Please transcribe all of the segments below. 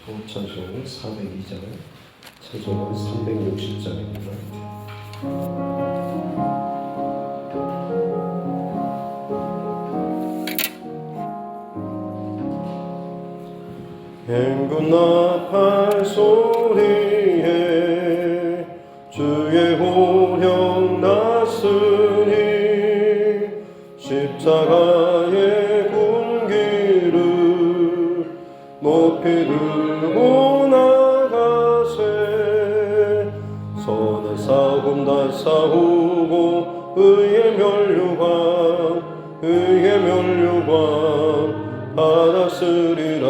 찬송 402장, 찬송은 360장입니다. 행군 나팔 소리에 주의 호령 났으니 십자가의 군기를 높이 들고 나가세. 선한 싸움 다 싸우고 의의 면류관 받았으리라.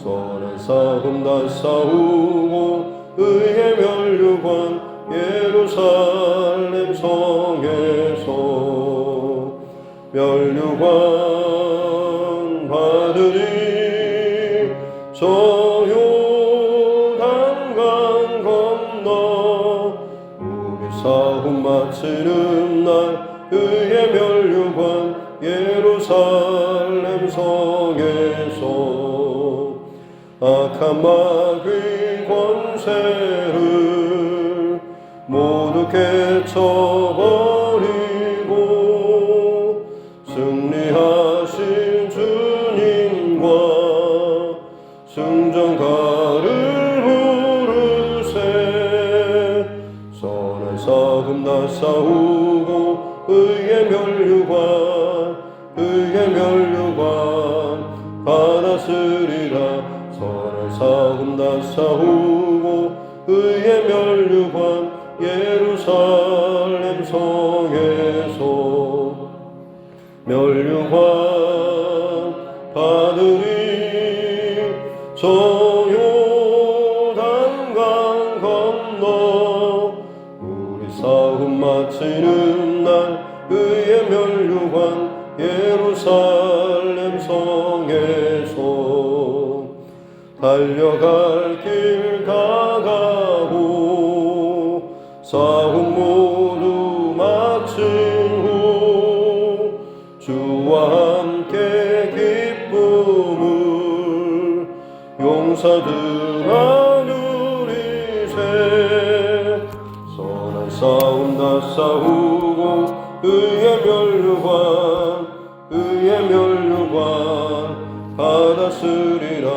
선한 싸움 다 싸우고 의의 면류관 예루살렘 성에서 면류관 받으리. 저 요단강 건너 우리 싸움 마치는 날 의의 면류관 예루살렘 성에서 악한 마귀 권세를 모두 깨쳐버리고 승리하신 주님과 승전가를 부르세. 선한 싸움 다 싸우고 의의 면류관 받았으리라. 선한 싸움 다 싸우고 의의 면류관 예루살렘 성에서 면류관 받으리. 저 요단강 건너 우리 싸움 마치는 날 의의 면류관 예루살렘 성에서 달려갈 길 다가고 싸움 모두 마친 후 주와 함께 기쁨을 용사들아 누리세. 선한 싸움 다 싸우고 의의 면류관 받았으리라.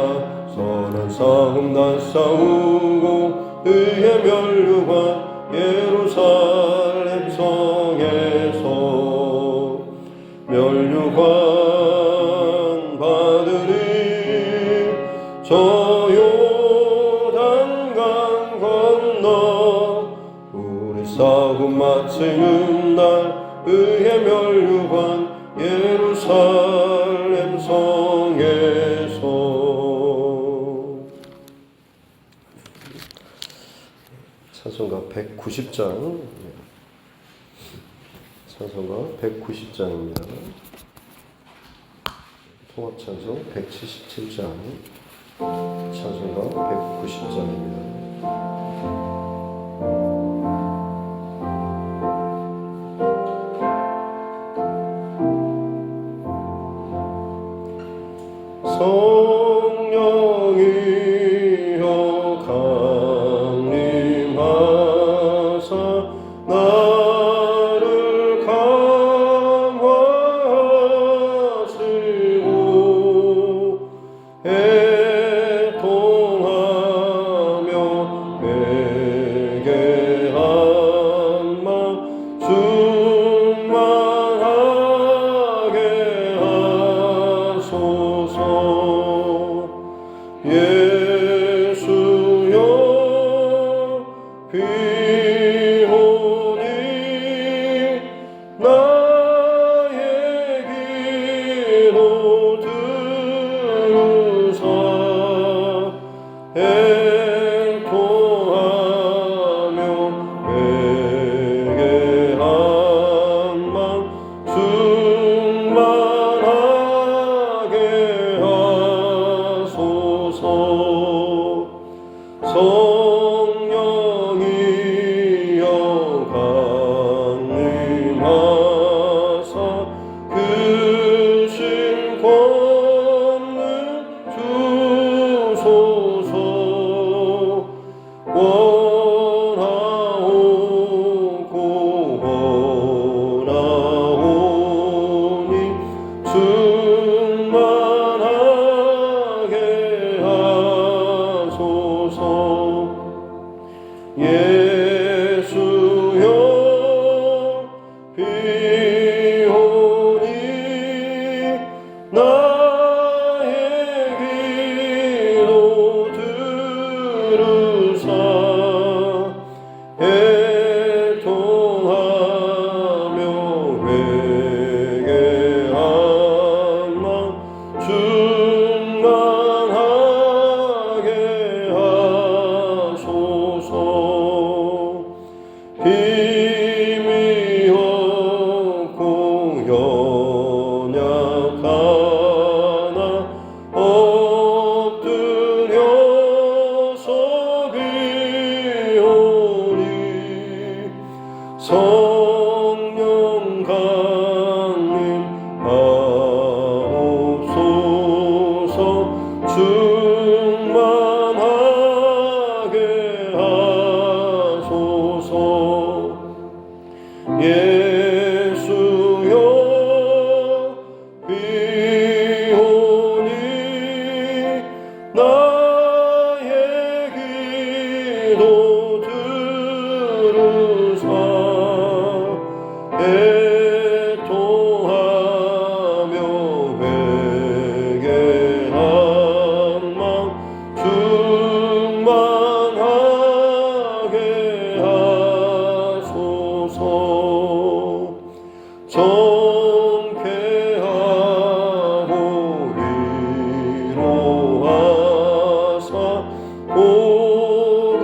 선한 싸움 다 싸우고 의의 면류관 예루살렘 성에서 면류관 받으리. 저 요단강 건너 우리 싸움 마치는 날 의의 면류관 예루살렘 성에서. 찬송가 190장, 찬송가 190장입니다. 통합찬송 177장, 찬송가 190장입니다. 성령이여 강림하사 나를 감화하시고 애통하며 회개한 마 충만하게 하소서. 예수여 비오니 나의 기도 들으사. 애통하며 회개한 맘 충만하게 하소서. 충만하게 하소서. 힘이 없고 연약하나 엎드려서 비오니 성령 강림하옵소서. 충만하게 하소서. 예수여 비오니 나의 기도 들으사 애통하며 회개한 맘 충만하게 하소서. 정케하고 위로하사 복을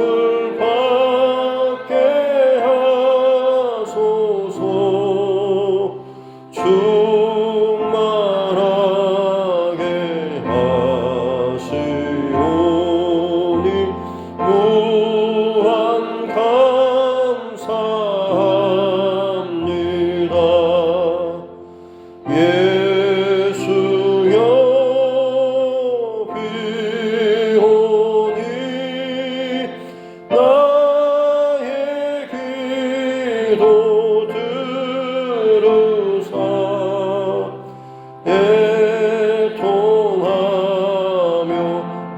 받게 하소서. 충만하게 하시오니 무한 감사합니다. 예수여 비오니 나의 기도 들으사 애통하며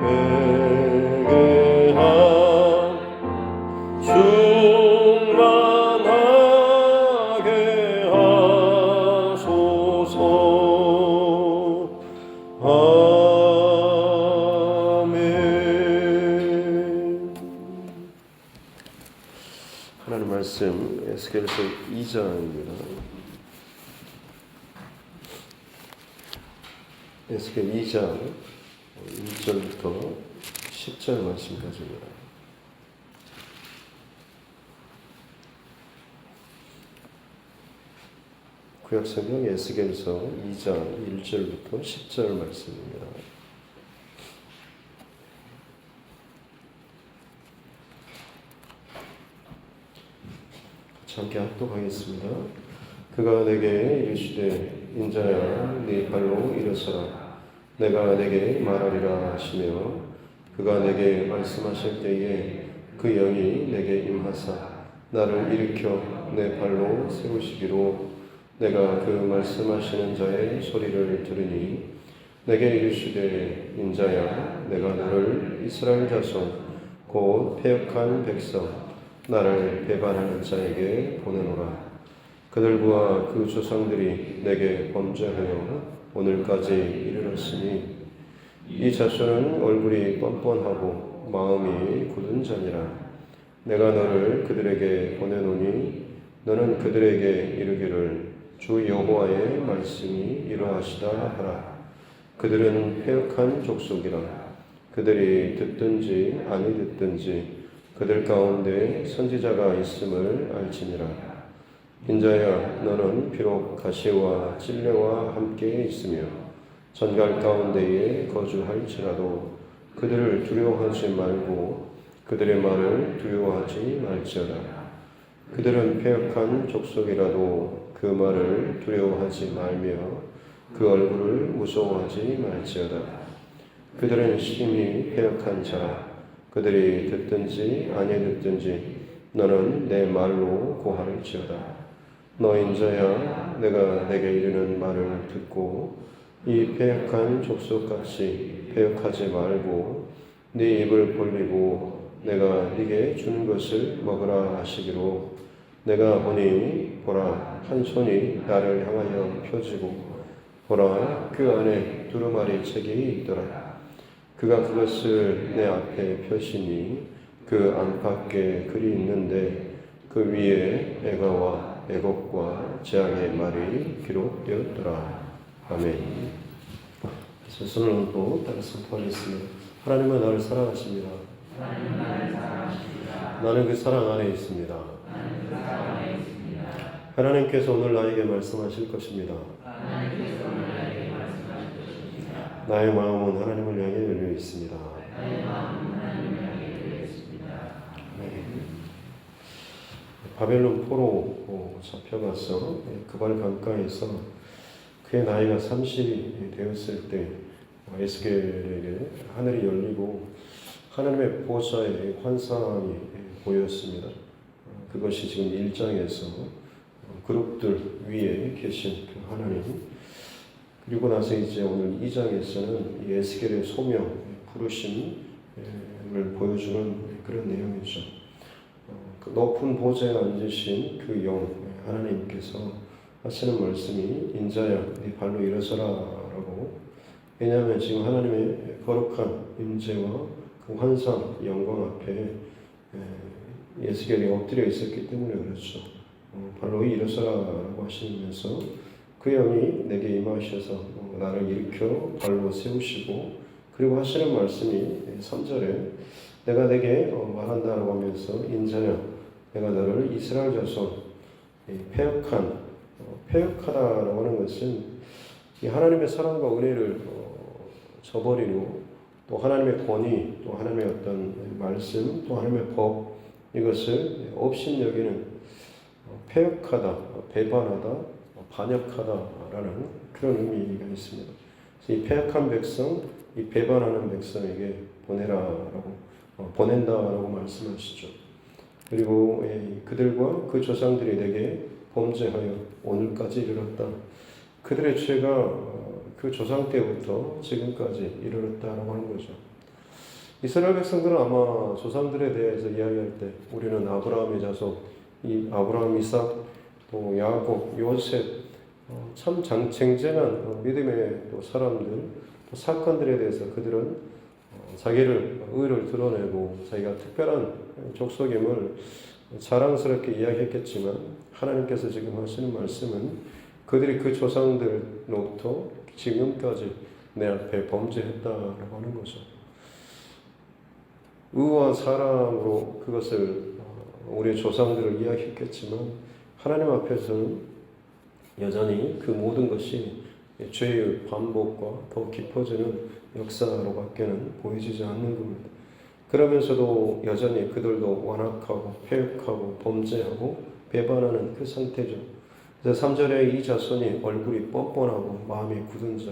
회개한 충만하게 하소서. 아멘. 하나님 말씀 에스겔서 2장입니다. 에스겔 2장 1절부터 10절 말씀까지입니다. 구약성경 에스겔서 2장 1절부터 10절 말씀입니다. 함께 합독하겠습니다. 그가 내게 이르시되 인자야 네 발로 일어서라. 내가 내게 말하리라 하시며 그가 내게 말씀하실 때에 그 영이 내게 임하사 나를 일으켜 내 발로 세우시기로 내가 그 말씀하시는 자의 소리를 들으니 내게 이르시되 인자야 내가 너를 이스라엘 자손 곧 패역한 백성 나를 배반하는 자에게 보내노라. 그들과 그 조상들이 내게 범죄하여 오늘까지 이르렀으니 이 자손은 얼굴이 뻔뻔하고 마음이 굳은 자니라. 내가 너를 그들에게 보내노니 너는 그들에게 이르기를 주 여호와의 말씀이 이러하시다 하라. 그들은 패역한 족속이라. 그들이 듣든지 아니 듣든지 그들 가운데 선지자가 있음을 알지니라. 인자야 너는 비록 가시와 찔레와 함께 있으며 전갈 가운데에 거주할지라도 그들을 두려워하지 말고 그들의 말을 두려워하지 말지어다. 그들은 패역한 족속이라도 그 말을 두려워하지 말며 그 얼굴을 무서워하지 말지어다. 그들은 심히 패역한 자라. 그들이 듣든지 아니 듣든지 너는 내 말로 고할지어다. 너 인자야 내가 내게 이르는 말을 듣고 이 패역한 족속같이 패역하지 말고 네 입을 벌리고 내가 네게 주는 것을 먹으라 하시기로 내가 보니 보라 한 손이 나를 향하여 펴지고 보라 그 안에 두루마리 책이 있더라. 그가 그것을 내 앞에 펴시니 그 안팎에 글이 있는데 그 위에 애가와 애곡과 재앙의 말이 기록되었더라. 아멘. 제 손을 얹고 따라 선포하겠습니다. 하나님은 나를 사랑하십니다. 나는 그 사랑 안에 있습니다. 하나님께서 오늘 나에게 말씀하실 것입니다. 나의 마음은 하나님을 향해 열려 있습니다. 바벨론 포로 잡혀가서 그발 강가에서 그의 나이가 30이 되었을 때 에스겔에게 하늘이 열리고 하나님의 보좌의 환상이 보였습니다. 그것이 지금 1장에서 그룹들 위에 계신 그 하나님, 그리고 나서 이제 오늘 2장에서는 이 에스겔의 소명, 부르심을 보여주는 그런 내용이죠. 그 높은 보좌에 앉으신 그 영, 하나님께서 하시는 말씀이 인자야 네 발로 일어서라 라고. 왜냐하면 지금 하나님의 거룩한 임재와 그 환상, 영광 앞에 에스겔이 엎드려 있었기 때문에 그렇죠. 발로 일어서라 라고 하시면서 그 영이 내게 임하셔서 나를 일으켜 발로 세우시고, 그리고 하시는 말씀이 3절에 내가 내게 말한다라고 하면서 인자야 내가 너를 이스라엘 자손 패역하다라고 하는 것은 이 하나님의 사랑과 은혜를 저버리고 또 하나님의 권위, 또 하나님의 어떤 말씀, 또 하나님의 법, 이것을 업신여기는 패역하다, 배반하다, 반역하다라는 그런 의미가 있습니다. 그래서 이 패역한 백성, 이 배반하는 백성에게 보내라라고, 보낸다라고 말씀하시죠. 그리고 그들과 그 조상들이 내게 범죄하여 오늘까지 이르렀다. 그들의 죄가 그 조상 때부터 지금까지 이르렀다라고 하는 거죠. 이스라엘 백성들은 아마 조상들에 대해서 이야기할 때 우리는 아브라함의 자손, 이 아브라함, 이삭, 또 야곱, 요셉, 참 쟁쟁한 믿음의 또 사람들, 또 사건들에 대해서 그들은 자기를 의를 드러내고 자기가 특별한 족속임을 자랑스럽게 이야기했겠지만, 하나님께서 지금 하시는 말씀은 그들이 그 조상들로부터 지금까지 내 앞에 범죄했다라고 하는 거죠. 의와 사랑으로 그것을 우리의 조상들을 이야기했겠지만 하나님 앞에서는 여전히 그 모든 것이 죄의 반복과 더 깊어지는 역사로밖에는 보여지지 않는 겁니다. 그러면서도 여전히 그들도 완악하고 패역하고 범죄하고 배반하는 그 상태죠. 그래서 3절에 이 자손이 얼굴이 뻔뻔하고 마음이 굳은 자,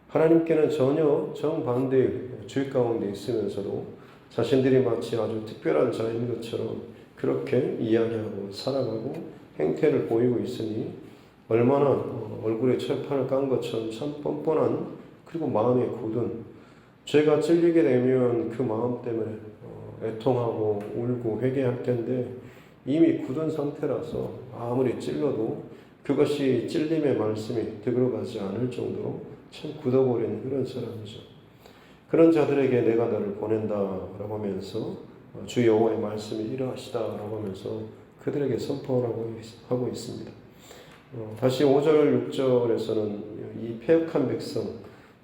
하나님께는 전혀 정반대의 죄 가운데 있으면서도 자신들이 마치 아주 특별한 자인 것처럼 그렇게 이야기하고 살아가고 행태를 보이고 있으니 얼마나 얼굴에 철판을 깐 것처럼 참 뻔뻔한, 그리고 마음이 굳은, 죄가 찔리게 되면 그 마음 때문에 애통하고 울고 회개할 텐데 이미 굳은 상태라서 아무리 찔러도 그것이 찔림의 말씀이 들어가지 않을 정도로 참 굳어버리는 그런 사람이죠. 그런 자들에게 내가 너를 보낸다라고 하면서 주 여호와의 말씀이 이러하시다라고 하면서 그들에게 선포하고 있습니다. 다시 5절, 6절에서는 이 패역한 백성,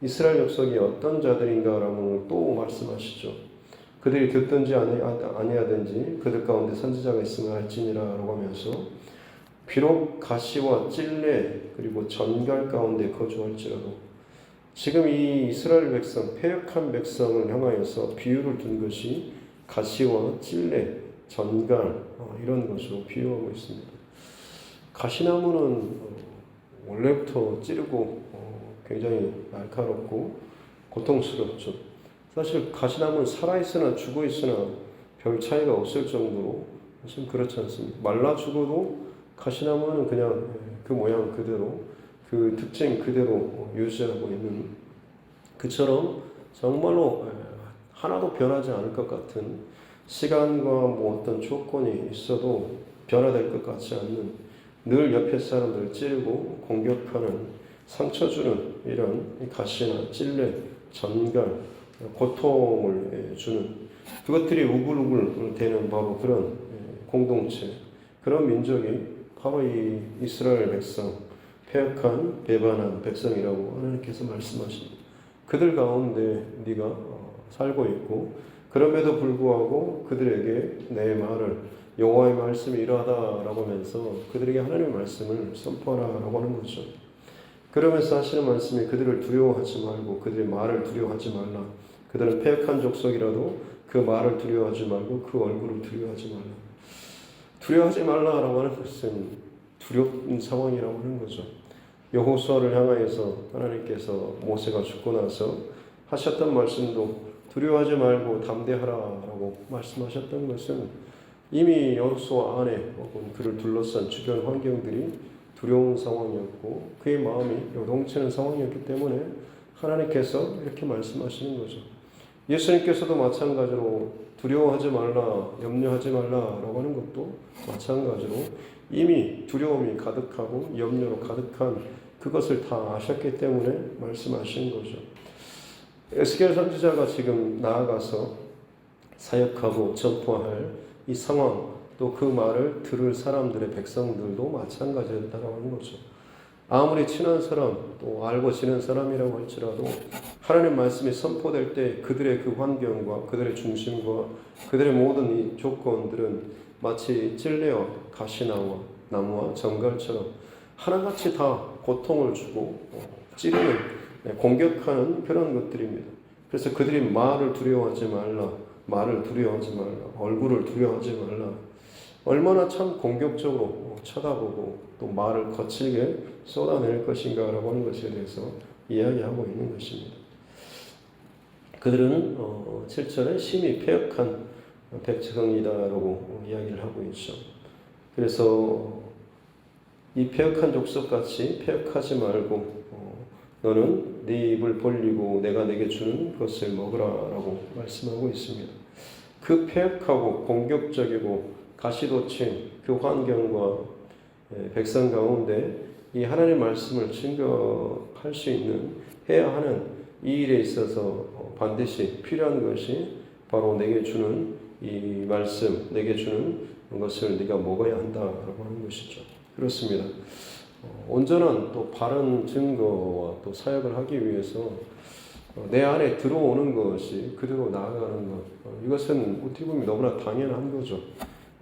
이스라엘 족속이 어떤 자들인가라고 또 말씀하시죠. 그들이 듣든지 아니하든지 그들 가운데 선지자가 있으면 할지니라라고 하면서 비록 가시와 찔레 그리고 전갈 가운데 거주할지라도, 지금 이 이스라엘 백성, 패역한 백성을 향하여서 비유를 둔 것이 가시와 찔레, 전갈 이런 것으로 비유하고 있습니다. 가시나무는 원래부터 찌르고 굉장히 날카롭고 고통스럽죠. 사실 가시나무는 살아있으나 죽어있으나 별 차이가 없을 정도로 좀 그렇지 않습니다. 말라 죽어도 가시나무는 그냥 그 모양 그대로, 그 특징 그대로 유지하고 있는, 그처럼 정말로 하나도 변하지 않을 것 같은, 시간과 뭐 어떤 조건이 있어도 변화될 것 같지 않는, 늘 옆에 사람들을 찌르고 공격하는, 상처 주는 이런 가시나 찔레, 전갈, 고통을 주는, 그것들이 우글우글 되는 바로 그런 공동체, 그런 민족이 바로 이 이스라엘 백성, 패역한 배반한 백성이라고 하나님께서 말씀하십니다. 그들 가운데 네가 살고 있고 그럼에도 불구하고 그들에게 내 말을 여호와의 말씀이 이러하다라고 하면서 그들에게 하나님의 말씀을 선포하라라고 하는 거죠. 그러면서 하시는 말씀이 그들을 두려워하지 말고 그들의 말을 두려워하지 말라. 그들은 패역한 족속이라도 그 말을 두려워하지 말고 그 얼굴을 두려워하지 말라. 두려워하지 말라라고 하는 것은 두려운 상황이라고 하는 거죠. 여호수아를 향하여서 하나님께서 모세가 죽고 나서 하셨던 말씀도 두려워하지 말고 담대하라라고 말씀하셨던 것은 이미 여호수아 안에 혹은 그를 둘러싼 주변 환경들이 두려운 상황이었고 그의 마음이 요동치는 상황이었기 때문에 하나님께서 이렇게 말씀하시는 거죠. 예수님께서도 마찬가지로 두려워하지 말라, 염려하지 말라라고 하는 것도 마찬가지로 이미 두려움이 가득하고 염려로 가득한 그것을 다 아셨기 때문에 말씀하신 거죠. 에스겔 선지자가 지금 나아가서 사역하고 전포할 이 상황 또 그 말을 들을 사람들의 백성들도 마찬가지였다고 하는 거죠. 아무리 친한 사람 또 알고 지낸 사람이라고 할지라도 하나님 말씀이 선포될 때 그들의 그 환경과 그들의 중심과 그들의 모든 이 조건들은 마치 찔레와 가시나무와 나무와 정갈처럼 하나같이 다 고통을 주고 찌르는 공격하는 그런 것들입니다. 그래서 그들이 말을 두려워하지 말라, 말을 두려워하지 말라, 얼굴을 두려워하지 말라. 얼마나 참 공격적으로 쳐다보고 또 말을 거칠게 쏟아낼 것인가라고 하는 것에 대해서 이야기하고 있는 것입니다. 그들은 7절에 심히 패역한 백성이다라고 이야기를 하고 있죠. 그래서 이 패역한 족속같이 패역하지 말고 너는 네 입을 벌리고 내가 내게 주는 것을 먹으라라고 말씀하고 있습니다. 그 패역하고 공격적이고 가시돋친 그 환경과 백성 가운데 이 하나님의 말씀을 증거할 수 있는 해야 하는 이 일에 있어서 반드시 필요한 것이 바로 내게 주는 이 말씀, 내게 주는 것을 네가 먹어야 한다라고 하는 것이죠. 그렇습니다. 온전한 또 바른 증거와 또 사역을 하기 위해서 내 안에 들어오는 것이 그대로 나아가는 것, 이것은 어떻게 보면 너무나 당연한 거죠.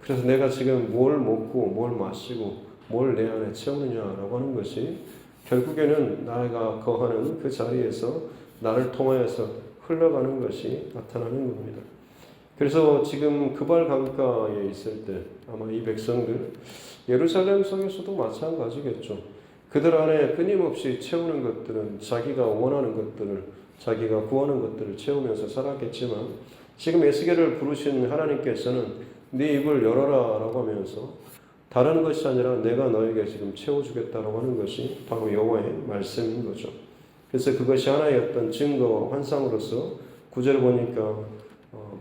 그래서 내가 지금 뭘 먹고 뭘 마시고 뭘 내 안에 채우느냐라고 하는 것이 결국에는 나가 거하는 그 자리에서 나를 통하여서 흘러가는 것이 나타나는 겁니다. 그래서 지금 그발 강가에 있을 때 아마 이 백성들 예루살렘 성에서도 마찬가지겠죠. 그들 안에 끊임없이 채우는 것들은 자기가 원하는 것들을 자기가 구하는 것들을 채우면서 살았겠지만 지금 에스겔을 부르신 하나님께서는 네 입을 열어라 라고 하면서 다른 것이 아니라 내가 너에게 지금 채워주겠다라고 하는 것이 바로 여호와의 말씀인 거죠. 그래서 그것이 하나의 어떤 증거와 환상으로서 9절 보니까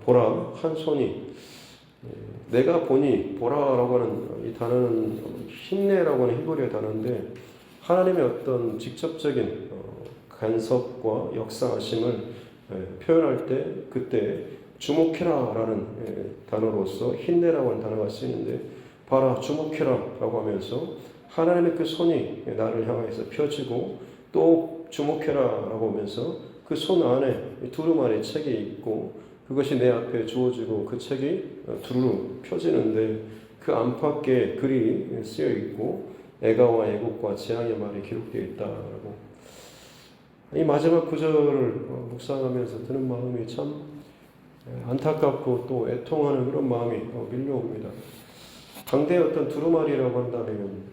보라 한 손이 내가 보니 보라라고 하는 이 단어는 힘내라고 하는 히브리어 단어인데 하나님의 어떤 직접적인 간섭과 역사하심을 표현할 때 그때 주목해라라는 단어로서 힘내라고 하는 단어가 쓰이는데 봐라 주목해라라고 하면서 하나님의 그 손이 나를 향해서 펴지고 또 주목해라라고 하면서 그 손 안에 두루마리 책이 있고 그것이 내 앞에 주어지고 그 책이 두루 펴지는데 그 안팎에 글이 쓰여 있고 애가와 애국과 재앙의 말이 기록되어 있다라고. 이 마지막 구절을 묵상하면서 드는 마음이 참 안타깝고 또 애통하는 그런 마음이 밀려옵니다. 당대의 어떤 두루마리라고 한다면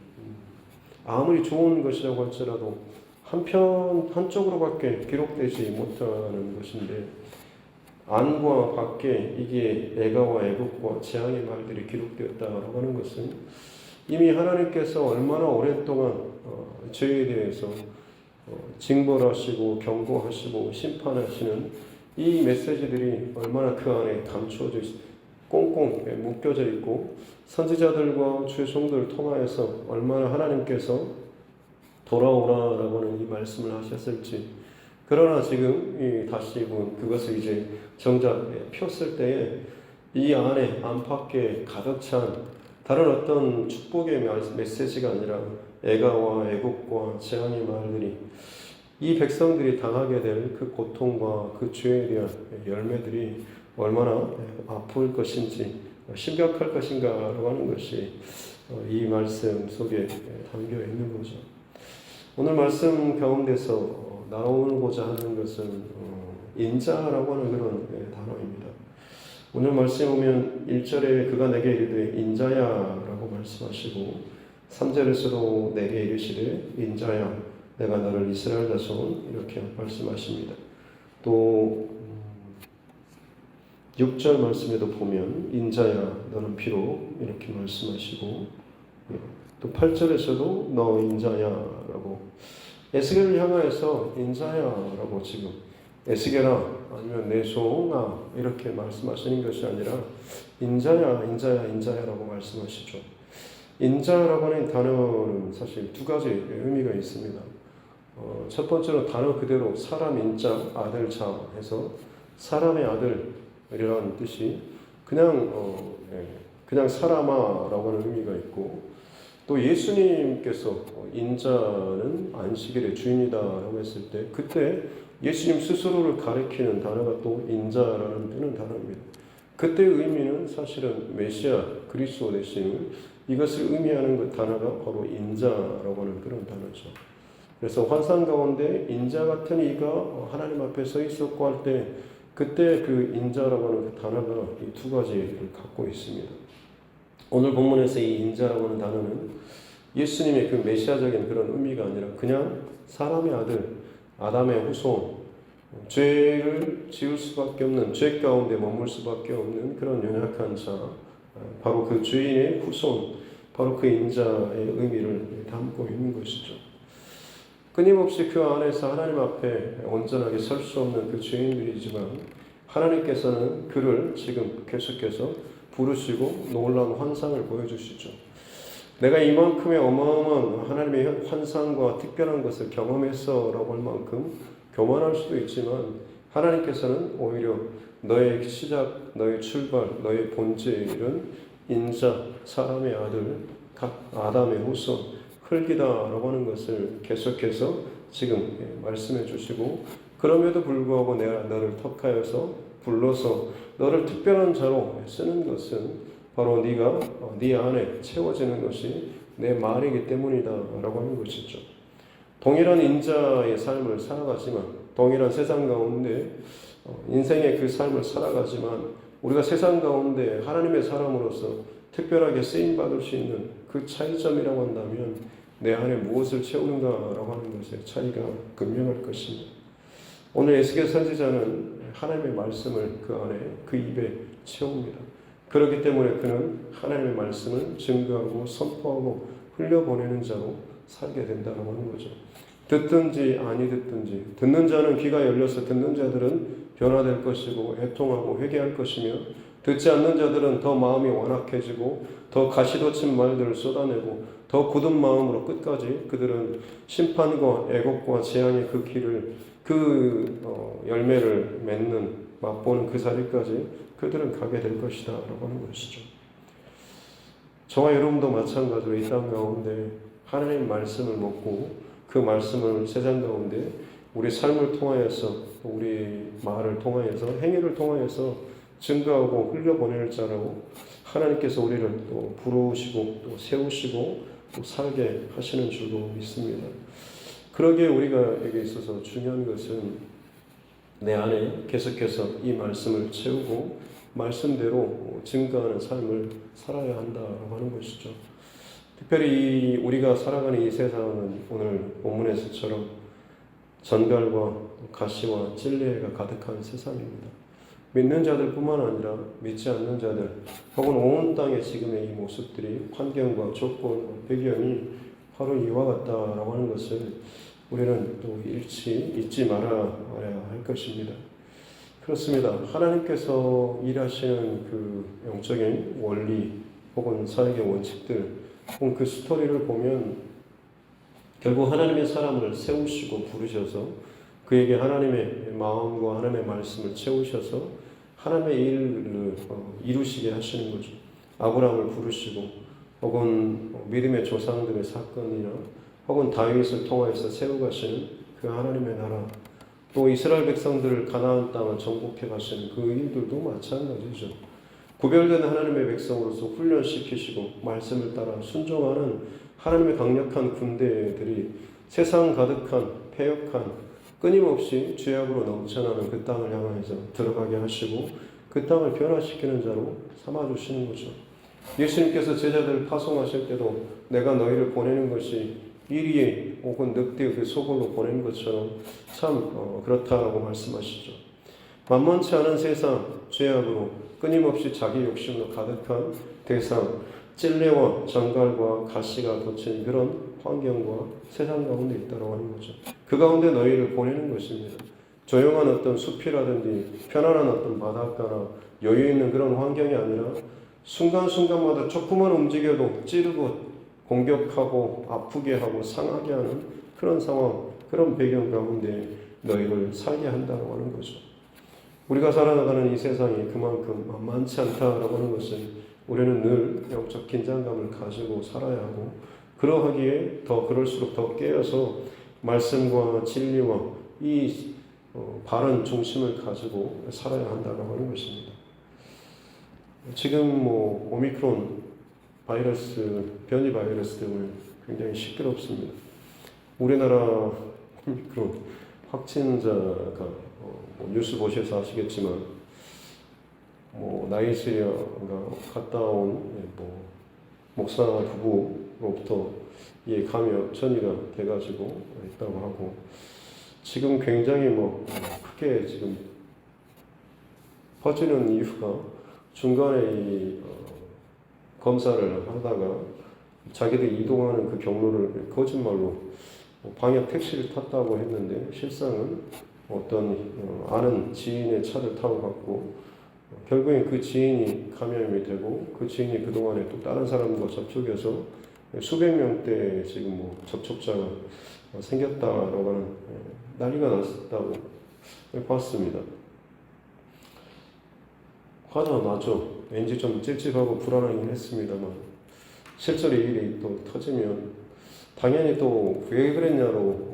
아무리 좋은 것이라고 할지라도 한쪽으로밖에 기록되지 못하는 것인데 안과 밖에 이게 애가와 애국과 재앙의 말들이 기록되었다라고 하는 것은 이미 하나님께서 얼마나 오랫동안 죄에 대해서 징벌하시고 경고하시고 심판하시는 이 메시지들이 얼마나 그 안에 감추어져 꽁꽁 묶여져 있고 선지자들과 주의 종들을 통하여서 얼마나 하나님께서 돌아오라라고 하는 이 말씀을 하셨을지. 그러나 지금 다시 그것을 이제 정작 폈을 때에 이 안에 안팎에 가득 찬 다른 어떤 축복의 메시지가 아니라 애가와 애국과 재앙의 말들이 이 백성들이 당하게 될 그 고통과 그 죄에 대한 열매들이 얼마나 아플 것인지 심각할 것인가라고 하는 것이 이 말씀 속에 담겨 있는 거죠. 오늘 말씀 가운데서 나오고자 하는 것은 인자라고 하는 그런 단어입니다. 오늘 말씀에 보면 1절에 그가 내게 이르되 인자야라고 말씀하시고 3절에서도 내게 이르시되 인자야 내가 너를 이스라엘 자손 이렇게 말씀하십니다. 또 6절 말씀에도 보면 인자야 너는 비록 이렇게 말씀하시고 또 8절에서도 너 인자야라고 에스겔을 향하여서 인자야라고 지금 에스겔아 아니면 내 종아 이렇게 말씀하시는 것이 아니라 인자야 인자야 인자야라고 말씀하시죠. 인자라고 하는 단어는 사실 두 가지 의미가 있습니다. 첫 번째로 단어 그대로 사람 인자 아들 자 해서 사람의 아들이라는 뜻이 그냥 사람아라고 하는 의미가 있고 또 예수님께서 인자는 안식일의 주인이다라고 했을 때 그때 예수님 스스로를 가리키는 단어가 또 인자라는 뜻는 단어입니다. 그때의 의미는 사실은 메시아 그리스도 되심을 이것을 의미하는 그 단어가 바로 인자라고 하는 그런 단어죠. 그래서 환상 가운데 인자 같은 이가 하나님 앞에 서 있었고 할 때 그때 그 인자라고 하는 그 단어가 이 두 가지를 갖고 있습니다. 오늘 본문에서 이 인자라고 하는 단어는 예수님의 그 메시아적인 그런 의미가 아니라 그냥 사람의 아들 아담의 후손 죄를 지을 수밖에 없는 죄 가운데 머물 수밖에 없는 그런 연약한 자 바로 그 죄인의 후손 바로 그 인자의 의미를 담고 있는 것이죠. 끊임없이 그 안에서 하나님 앞에 온전하게 설 수 없는 그 죄인들이지만 하나님께서는 그를 지금 계속해서 부르시고 놀라운 환상을 보여주시죠. 내가 이만큼의 어마어마한 하나님의 환상과 특별한 것을 경험했어 라고 할 만큼 교만할 수도 있지만 하나님께서는 오히려 너의 시작, 너의 출발, 너의 본질은 인자, 사람의 아들, 아담의 후손, 흙이다라고 하는 것을 계속해서 지금 말씀해 주시고 그럼에도 불구하고 내가 너를 택하여서 불러서 너를 특별한 자로 쓰는 것은 바로 네가 네 안에 채워지는 것이 내 말이기 때문이다라고 하는 것이죠. 동일한 인자의 삶을 살아가지만 동일한 세상 가운데 인생의 그 삶을 살아가지만 우리가 세상 가운데 하나님의 사람으로서 특별하게 쓰임받을 수 있는 그 차이점이라고 한다면 내 안에 무엇을 채우는가라고 하는 것의 차이가 극명할 것입니다. 오늘 에스겔 선지자는 하나님의 말씀을 그 안에 그 입에 채웁니다. 그렇기 때문에 그는 하나님의 말씀을 증거하고 선포하고 흘려보내는 자로 살게 된다고 하는 거죠. 듣든지 아니 듣든지 듣는 자는 귀가 열려서 듣는 자들은 변화될 것이고 애통하고 회개할 것이며 듣지 않는 자들은 더 마음이 완악해지고 더 가시돋친 말들을 쏟아내고 더 굳은 마음으로 끝까지 그들은 심판과 애곡과 재앙의 그 길을 열매를 맺는 맛보는 그 자리까지 그들은 가게 될 것이다 라고 하는 것이죠. 저와 여러분도 마찬가지로 이 땅 가운데 하나님의 말씀을 먹고 그 말씀을 세상 가운데 우리 삶을 통하여서 우리 말을 통하여서 행위를 통하여서 증거하고 흘려보낼 자라고 하나님께서 우리를 또 부르시고 또 세우시고 또 살게 하시는 줄로 믿습니다. 그러기에 우리가에게 있어서 중요한 것은 내 안에 계속해서 이 말씀을 채우고 말씀대로 증거하는 삶을 살아야 한다고 하는 것이죠. 특별히 우리가 살아가는 이 세상은 오늘 본문에서처럼 전갈과 가시와 찔레가 가득한 세상입니다. 믿는 자들뿐만 아니라 믿지 않는 자들 혹은 온 땅의 지금의 이 모습들이 환경과 조건, 배경이 바로 이와 같다라고 하는 것을 우리는 또 잊지 말아야 할 것입니다. 그렇습니다. 하나님께서 일하시는 그 영적인 원리 혹은 사역의 원칙들 혹은 그 스토리를 보면 결국 하나님의 사람을 세우시고 부르셔서 그에게 하나님의 마음과 하나님의 말씀을 채우셔서 하나님의 일을 이루시게 하시는 거죠. 아브라함을 부르시고 혹은 믿음의 조상들의 사건이나 혹은 다윗을 통하여서 세워가시는 그 하나님의 나라, 또 이스라엘 백성들을 가나안 땅을 정복해 가시는 그 일들도 마찬가지죠. 구별된 하나님의 백성으로서 훈련시키시고 말씀을 따라 순종하는 하나님의 강력한 군대들이 세상 가득한 패역한 끊임없이 죄악으로 넘쳐나는 그 땅을 향해서 들어가게 하시고 그 땅을 변화시키는 자로 삼아주시는 거죠. 예수님께서 제자들을 파송하실 때도 내가 너희를 보내는 것이 이리에 혹은 늑대의 그 소굴로 보내는 것처럼 참 그렇다라고 말씀하시죠. 만만치 않은 세상 죄악으로 끊임없이 자기 욕심으로 가득한 대상, 찔레와 장갈과 가시가 돋친 그런 환경과 세상 가운데 있다고 하는 거죠. 그 가운데 너희를 보내는 것입니다. 조용한 어떤 숲이라든지 편안한 어떤 바닷가나 여유 있는 그런 환경이 아니라 순간순간마다 조금만 움직여도 찌르고 공격하고 아프게 하고 상하게 하는 그런 상황, 그런 배경 가운데 너희를 살게 한다고 하는 거죠. 우리가 살아나가는 이 세상이 그만큼 만만치 않다라고 하는 것은 우리는 늘 영적 긴장감을 가지고 살아야 하고 그러하기에 더 그럴수록 더 깨어서 말씀과 진리와 이 바른 중심을 가지고 살아야 한다고 하는 것입니다. 지금 오미크론 바이러스, 변이 바이러스 때문에 굉장히 시끄럽습니다. 우리나라 오미크론 확진자가 뉴스 보셔서 아시겠지만 나이지리아가 갔다 온 목사 부부로부터 이 감염 전이가 돼가지고 있다고 하고 지금 굉장히 크게 지금 퍼지는 이유가 중간에 이 검사를 하다가 자기들이 이동하는 그 경로를 거짓말로 방역 택시를 탔다고 했는데 실상은 어떤 아는 지인의 차를 타고 갔고 결국엔 그 지인이 감염이 되고 그 지인이 그동안에 또 다른 사람과 접촉해서 수백 명대 지금 접촉자가 생겼다라고 하는 난리가 났다고 봤습니다. 화가 나죠. 왠지 좀 찝찝하고 불안하긴 했습니다만 실제로 이 일이 또 터지면 당연히 또 왜 그랬냐로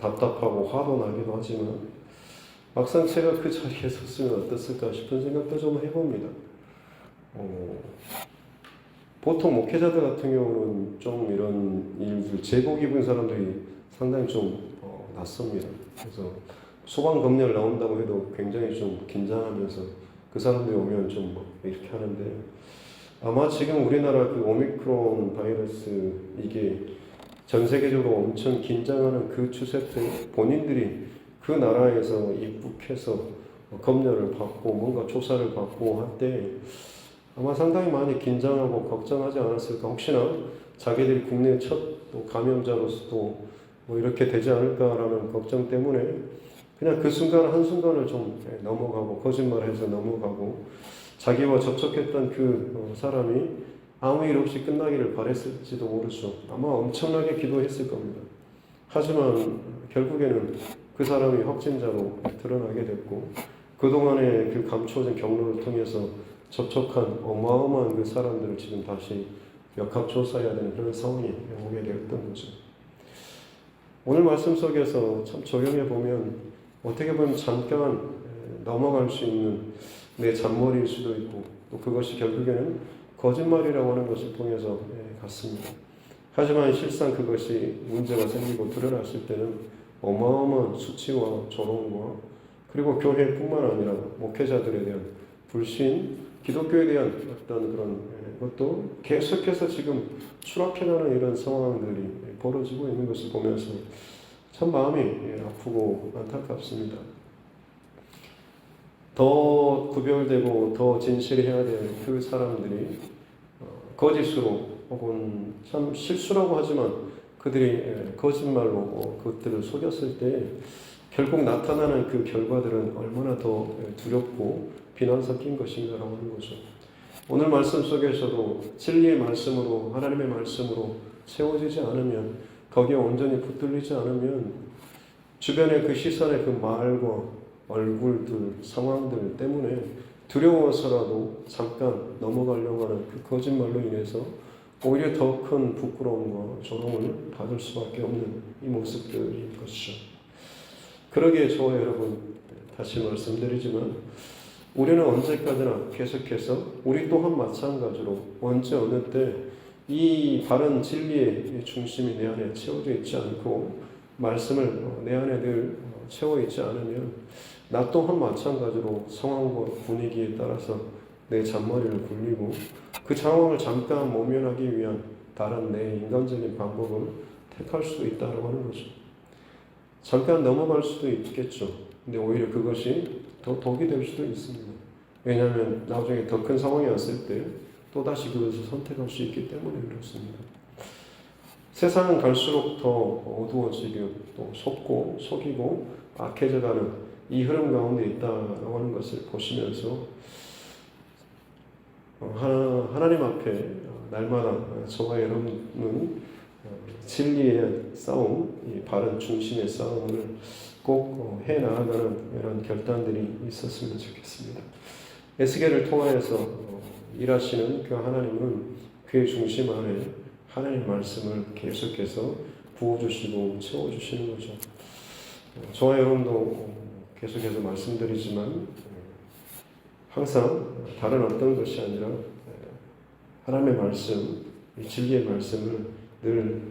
답답하고 화도 나기도 하지만 막상 제가 그 자리에 섰으면 어땠을까 싶은 생각도 좀 해봅니다. 보통 목회자들 같은 경우는 좀 이런 일들 제복 입은 사람들이 상당히 좀 낯섭니다. 그래서 소방 검열 나온다고 해도 굉장히 좀 긴장하면서 그 사람들이 오면 좀 이렇게 하는데 아마 지금 우리나라 그 오미크론 바이러스 이게 전 세계적으로 엄청 긴장하는 그 추세 때 본인들이 그 나라에서 입국해서 검열을 받고 뭔가 조사를 받고 할 때 아마 상당히 많이 긴장하고 걱정하지 않았을까. 혹시나 자기들이 국내 첫 감염자로서 또 이렇게 되지 않을까라는 걱정 때문에 그냥 그 순간 한순간을 좀 넘어가고 거짓말해서 넘어가고 자기와 접촉했던 그 사람이 아무 일 없이 끝나기를 바랬을지도 모르죠. 아마 엄청나게 기도했을 겁니다. 하지만 결국에는 그 사람이 확진자로 드러나게 됐고 그동안의 그 감춰진 경로를 통해서 접촉한 어마어마한 그 사람들을 지금 다시 역학조사해야 되는 그런 상황이 오게 되었던 거죠. 오늘 말씀 속에서 참 적용해 보면 어떻게 보면 잠깐 넘어갈 수 있는 내 잔머리일 수도 있고 또 그것이 결국에는 거짓말이라고 하는 것을 통해서 갔습니다. 하지만 실상 그것이 문제가 생기고 드러났을 때는 어마어마한 수치와 조롱과 그리고 교회뿐만 아니라 목회자들에 대한 불신, 기독교에 대한 어떤 그런 것도 계속해서 지금 추락해가는 이런 상황들이 벌어지고 있는 것을 보면서 참 마음이 아프고 안타깝습니다. 더 구별되고 더 진실해야 될 그 사람들이 거짓으로 혹은 참 실수라고 하지만 그들이 거짓말로 그것들을 속였을 때 결국 나타나는 그 결과들은 얼마나 더 두렵고 비난 섞인 것인가라고 하는 거죠. 오늘 말씀 속에서도 진리의 말씀으로 하나님의 말씀으로 세워지지 않으면 거기에 온전히 붙들리지 않으면 주변의 그 시선의 그 말과 얼굴들, 상황들 때문에 두려워서라도 잠깐 넘어가려고 하는 그 거짓말로 인해서 오히려 더 큰 부끄러움과 조롱을 받을 수밖에 없는 이 모습들인 것이죠. 그러기에 저와 여러분, 다시 말씀드리지만 우리는 언제까지나 계속해서 우리 또한 마찬가지로 언제 어느 때 이 바른 진리의 중심이 내 안에 채워져 있지 않고 말씀을 내 안에 늘 채워 있지 않으면 나 또한 마찬가지로 상황과 분위기에 따라서 내 잔머리를 굴리고 그 상황을 잠깐 모면하기 위한 다른 내 인간적인 방법을 택할 수도 있다고 하는 거죠. 잠깐 넘어갈 수도 있겠죠. 근데 오히려 그것이 더 독이 될 수도 있습니다. 왜냐하면 나중에 더 큰 상황이 왔을 때 또다시 그것을 선택할 수 있기 때문에 그렇습니다. 세상은 갈수록 더 어두워지고 또 속이고 악해져가는 이 흐름 가운데 있다고 하는 것을 보시면서 하나님 앞에 날마다 저와 여러분은 진리의 싸움, 이 바른 중심의 싸움을 꼭 해나가는 이런 결단들이 있었으면 좋겠습니다. 에스겔을 통하여서 일하시는 그 하나님은 그의 중심 안에 하나님의 말씀을 계속해서 부어주시고 채워주시는 거죠. 저와 여러분도 계속해서 말씀드리지만 항상 다른 어떤 것이 아니라 하나님의 말씀, 이 진리의 말씀을 늘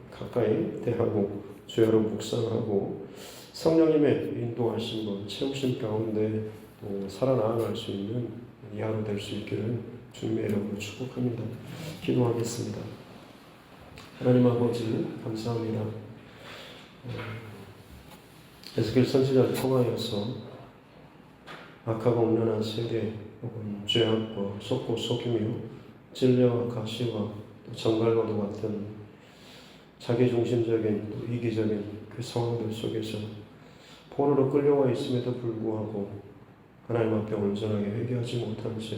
가까이 대하고 주야로 묵상하고 성령님의 인도하심과 채우심 가운데 또 살아나갈 수 있는 이 하루 될 수 있기를 주님의 이름으로 축복합니다. 기도하겠습니다. 하나님 아버지 감사합니다. 에스겔 선지자를 통하여서 악하고 음란한 세대 혹은 죄악과 속고 속이며 진리와 가시와 또 정갈과도 같은 자기중심적인 또 이기적인 그 상황들 속에서 포로로 끌려와 있음에도 불구하고 하나님 앞에 온전하게 회개하지 못한 채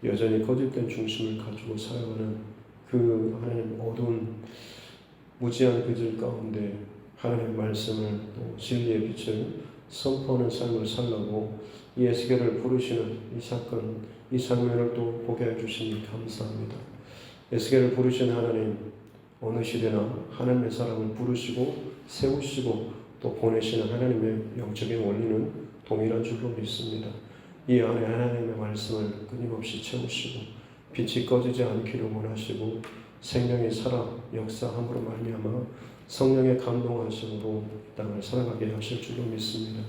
여전히 거짓된 중심을 가지고 살아가는 그 하나님 어두운 무지한 그들 가운데 하나님의 말씀을 또 진리의 빛을 선포하는 삶을 살라고 이 에스겔을 부르시는 이 사건, 이 장면을 또 보게 해주시니 감사합니다. 에스겔을 부르시는 하나님, 어느 시대나 하나님의 사람을 부르시고 세우시고 또 보내시는 하나님의 영적인 원리는 동일한 줄로 믿습니다. 이 안에 하나님의 말씀을 끊임없이 채우시고 빛이 꺼지지 않기를 원하시고 생명이 살아 역사함으로 말미암아 성령의 감동하심으로 땅을 살아가게 하실 줄로 믿습니다.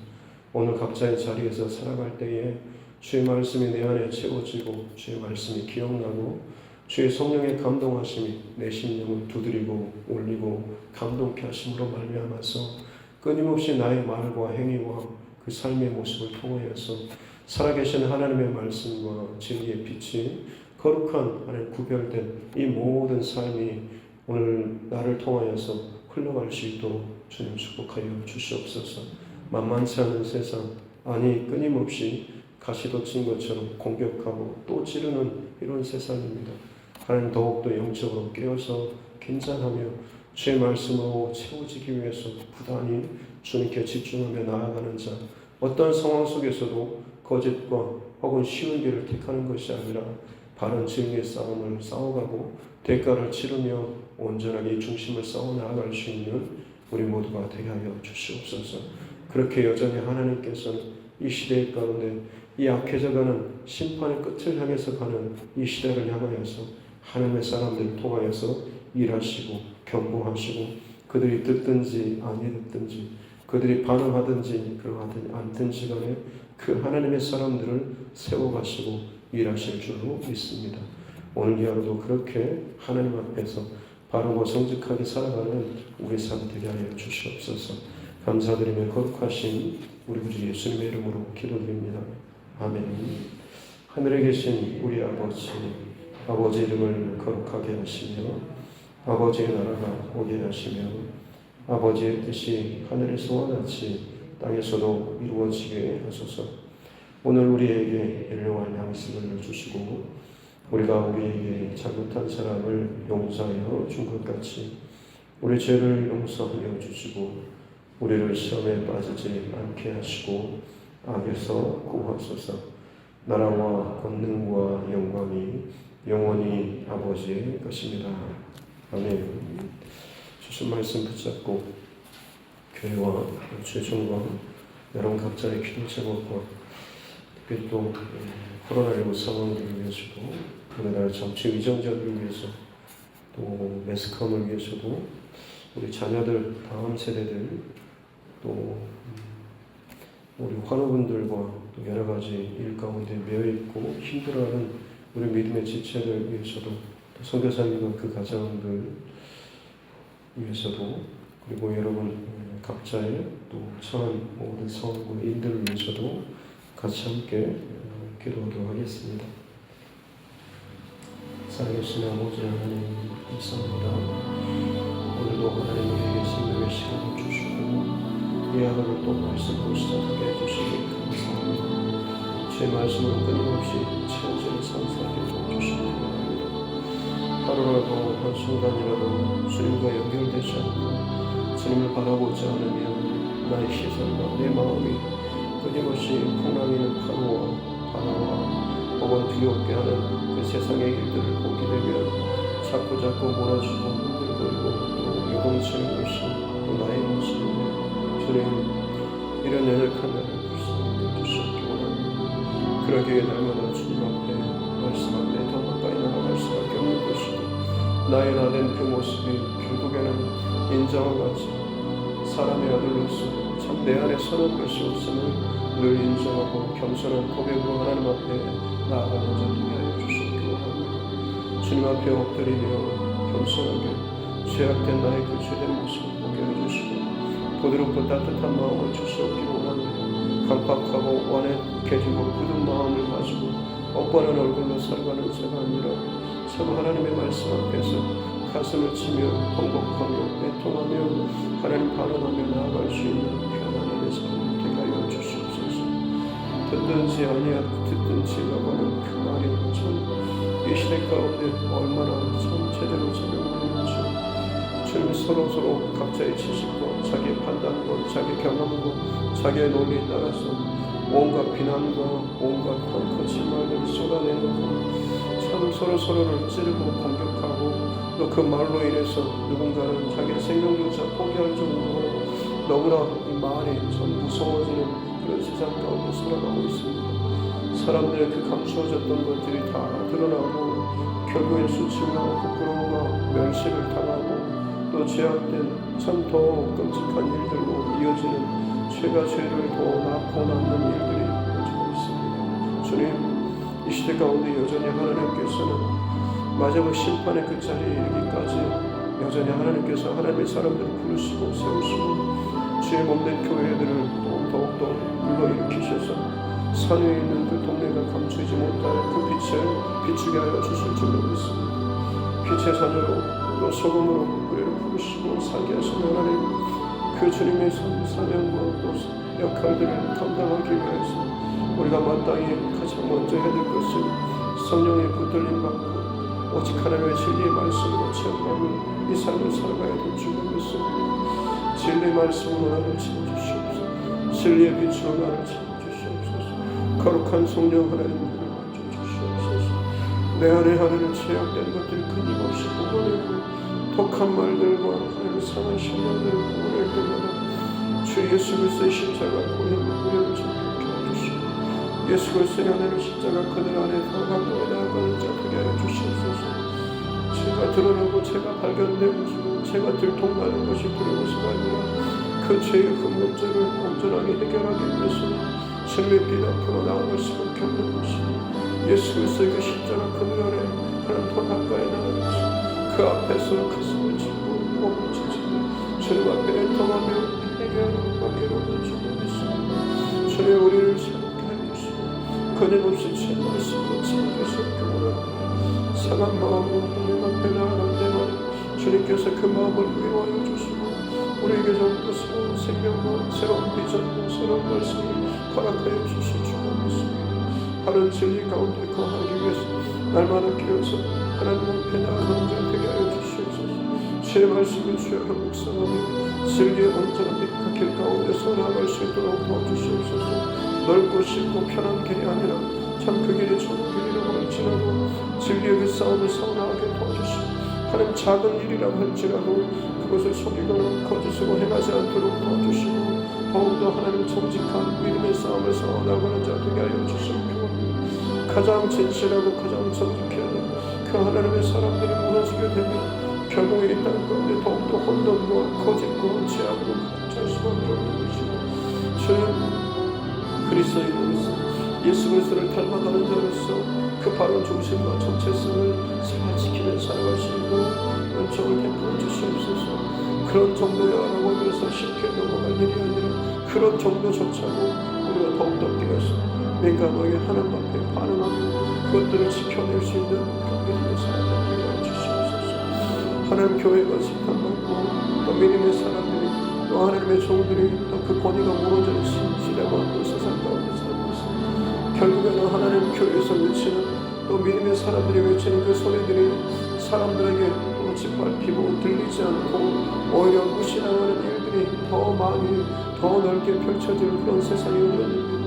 오늘 각자의 자리에서 살아갈 때에 주의 말씀이 내 안에 채워지고 주의 말씀이 기억나고 주의 성령의 감동하심이 내 심령을 두드리고 올리고 감동케 하심으로 말미암아서 끊임없이 나의 말과 행위와 그 삶의 모습을 통하여서 살아계신 하나님의 말씀과 진리의 빛이 거룩한 하나님 구별된 이 모든 삶이 오늘 나를 통하여서 흘러갈 수 있도록 주님 축복하여 주시옵소서. 만만치 않은 세상, 아니 끊임없이 가시돋친 것처럼 공격하고 또 찌르는 이런 세상입니다. 하나님 더욱더 영적으로 깨어서 긴장하며 주의 말씀으로 채워지기 위해서 부단히 주님께 집중하며 나아가는 자, 어떤 상황 속에서도 거짓과 혹은 쉬운 길을 택하는 것이 아니라 바른 진리의 싸움을 싸워가고 대가를 치르며 온전하게 중심을 싸워 나아갈 수 있는 우리 모두가 되게 하여 주시옵소서. 그렇게 여전히 하나님께서는 이 시대 가운데 이 악해져가는 심판의 끝을 향해서 가는 이 시대를 향하여서 하나님의 사람들을 통하여서 일하시고 경고하시고 그들이 듣든지 아니 듣든지 그들이 반응하든지 그러하든 않든지 간에 그 하나님의 사람들을 세워가시고 일하실 줄로 믿습니다. 오늘 이 하루도 그렇게 하나님 앞에서 바르고 정직하게 살아가는 우리 삶 되게 하여 주시옵소서. 감사드리며 거룩하신 우리 구주 예수님의 이름으로 기도드립니다. 아멘. 하늘에 계신 우리 아버지, 아버지 이름을 거룩하게 하시며 아버지의 나라가 오게 하시며 아버지의 뜻이 하늘에서와 같이 땅에서도 이루어지게 하소서. 오늘 우리에게 일용할 양식을 주시고 우리가 우리에게 잘못한 사람을 용서하여 준 것 같이 우리 죄를 용서하여 주시고 우리를 시험에 빠지지 않게 하시고 악에서 구하소서. 나라와 권능과 영광이 영원히 아버지의 것입니다. 아멘. 주신 말씀 붙잡고 교회와 주중과 여러분 각자의 기도 제목과 특히 또 코로나19 상황을 위해서도 우리나라 정치 위정자들을 위해서 또 매스컴을 위해서도 우리 자녀들 다음 세대들 또 우리 환우분들과 또 여러 가지 일 가운데 매여 있고 힘들어하는 우리 믿음의 지체들 위해서도 또 선교사님과 그 가정들 위해서도 그리고 여러분 각자의 또 처한 모든 성과 인들을 위해서도 같이 함께 기도하도록 하겠습니다. 살아계신 아버지 하나님 감사합니다. 오늘도 하나님 우리에게 생명의 시간을 주시고 이 하루를 또 말씀으로 시작하게 해주시니 감사합니다. 주의 말씀으로 끊임없이 채워지는 상상을 주시기 바랍니다. 하루라도 한순간이라도 주님과 연결되지 않고 주님을 바라보지 않으면 나의 시선과 내 마음이 끊임없이 풍랑이는 파도와 바다와 혹은 두렵게 하는 그 세상의 일들을 보게 되면 자꾸자꾸 몰아주고 흔들거리고 또 요동치는 것이 또 나의 모습인데 주님 이런 연약한 나를 불쌍히 여주시옵기 원합니다. 그러기에 날마다 주님 앞에 말씀 앞에 더 가까이 나아갈 수밖에 없는 것이고 나의 나된 그 모습이 결국에는 인정과 같이 사람의 아들로서 참 내 안에 선한 것이 없음을 늘 인정하고 겸손한 고백으로 하나님 앞에 나아가는 자 되게 하여 주시옵기 원합니다. 주님 앞에 엎드리며 겸손하게 죄악된 나의 그 죄된 모습을 보게 해주시고 부드럽고 따뜻한 마음을 주시옵기 원합니다. 강팍하고 완악해지고 굳은 마음을 가지고 엇바른 얼굴로 살아가는 자가 아니라 참 하나님의 말씀 앞에서 가슴을 치며 번복하며 애통하며 하나님 반응하며 나아갈 수 있는 편안함의 삶을 되게 하여 주시옵소서. 듣든지 듣든지 라고는 그 말이 참 이 시대 가운데 얼마나 참 제대로 적용되는지 주님 서로 각자의 지식과 자기의 판단과 자기의 경험과 자기의 논리에 따라서 온갖 비난과 온갖 거친 말들을 쏟아내는 참 서로를 찌르고 공격하고 또 그 말로 인해서 누군가는 자기의 생명조차 포기할 정도로 너무나 이 말이 참 무서워지는 그런 세상 가운데 살아가고 있습니다. 사람들의 그 감추어졌던 것들이 다 드러나고 결국엔 수치와 부끄러움과 멸시를 당하고 또 죄악된 참 더 끔찍한 일들로 이어지는 죄가 죄를 더 낳고 낳는 일들이 이어지고 있습니다. 주님 이 시대 가운데 여전히 하나님께서는 마지막 심판의 그 자리에 이르기까지 여전히 하나님께서 하나님의 사람들을 부르시고 세우시고 주의 몸된 교회들을 더욱더 불러일으키셔서 산 위에 있는 그 동네가 감추지 못할 그 빛을 비추게 하여 주실 줄로 믿습니다. 빛의 자녀로 또 소금으로 우리를 부르시고 살게 하신 하나님 그 주님의 사명과 또 역할들을 감당하기 위해서 우리가 마땅히 가장 먼저 해야 될 것은 성령의 붙들림 받고 오직 하나님의 진리의 말씀으로 체험하는 이 삶을 살아가야 될 줄로 믿습니다. 진리의 말씀으로 나를 채워주시옵소서. 진리의 빛으로 나를 채워주시옵소서. 거룩한 성령 하나님 나를 만져주시옵소서. 내 안에 하나님 죄악된 것들이 끊임없이 뽑아내고 독한 말들과 하나님 상한 신령들을 뽑아낼 때마다 주 예수 그리스도의 십자가 보혈을 정복케 해주시고 예수 그리스도의 하나님 십자가 그들 안에서 가까이 나아가는 자 되게 하여 주시옵소서. 제가 드러나고 제가 발견되고 제가 들통나는 것이 두려워서가 아니라 그 죄의 근본적을 온전하게 해결하기 위해서는 주님의 빛 앞으로 나아갈 수밖에 없는 것입니다. 예수 그리스도의 그 십자가 그들 안에 하나님 더 가까이 나아가서 그 앞에서 가슴을 치고 몸을 치고 주님 앞에 애통하며 회개하는 관계로 주님있습니다. 주님 우리를 새롭게 해주시고 끊임없이 제 말씀으로 참되셨기 원합니다. 상한 마음으로 주님 앞에 나아갈 때만 주님께서 그 마음을 위로하여 주시고 우리에게 더욱더 새로운 생명과 새로운 비전과 새로운 말씀을 허락하여 주실 줄 믿습니다. 바른 진리 가운데 거하기 위해서 날마다 깨어서 하나님 앞에 나아가는 자 되게 하여 주시옵소서. 주의 말씀을 주여 묵상하며 진리의 온전한 빛과 길 가운데서 나아갈 수 있도록 도와주시옵소서. 넓고 쉽고 편한 길이 아니라 참 그 길이 좋은 길이라고 할지라도 진리의 그 싸움을 서운하게 도와주시고 하나님 작은 일이라고 할지라도 그것을 속이거나 거짓으로 행하지 않도록 도와주시고 더욱더 하나님 정직한 믿음의 싸움을 싸워나가는 자 되게 하여 주시옵고 가장 진실하고 가장 정직해야 그 하나님의 사람들이 무너지게 되면 결국에 이 땅 가운데 더욱더 혼돈과 거짓과 죄악으로 찰 수밖에 없는 것이고 주님 그리스도인으로서 예수 그리스도를 닮아가는 자로서 그 바른 중심과 정체성을 잘 지키며 살아갈 수 있는 은총을 베풀어 주시옵소서. 그런 정도야라고 하면서 쉽게 넘어갈 일이 아니라 그런 정도조차도 우리가 더욱더 깨어서 민감하게 하나님 앞에 반응하며 그것들을 지켜낼 수 있는 그런 믿음의 사람들이 되어 주시옵소서. 하나님 교회가 심판받고 또 믿음의 사람들이 또 하나님의 종들이 또 그 권위가 무너져 시대받고 세상 가운데 살고 있습니다. 결국에는 하나님 교회에서 외치는 또 믿음의 사람들이 외치는 그 소리들이 사람들에게 또 짓밟히고 들리지 않고 오히려 무시당하는 일들이 더 많이 더 넓게 펼쳐지는 그런 세상이 오는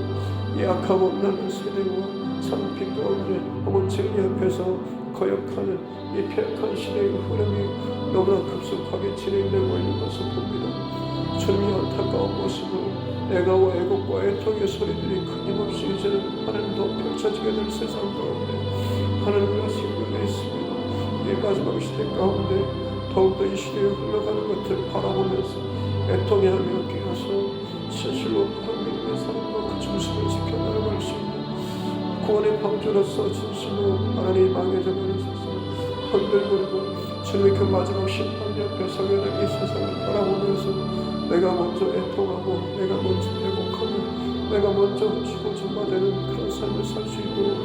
약하고 없는 세대와 참 빛 가운데 혹은 진리 앞에서 거역하는 이 폐역한 시대의 흐름이 너무나 급속하게 진행되고 있는 것을 봅니다. 주님이 안타까운 모습을 애가와 애곡과 애통의 소리들이 끊임없이 이제는 하나님 더 펼쳐지게 될 세상 가운데 하나님과 신경에 있습니다. 이 마지막 시대 가운데 더욱더 이 시대에 흘러가는 것을 바라보면서 애통해하며 깨어서 진실로 그런 믿음의 사람과 그 중심을 지켜나갈 수 있는 구원의 방주로서 진실로 하나님 망해져가는 세상 흔들거리고 주님의 그 마지막 심판 옆에 서게 된 이 세상을 바라보면서 내가 먼저 애통하고 내가 먼저 회복하고 내가 먼저 주고 주마되는 그런 삶을 살 수 있도록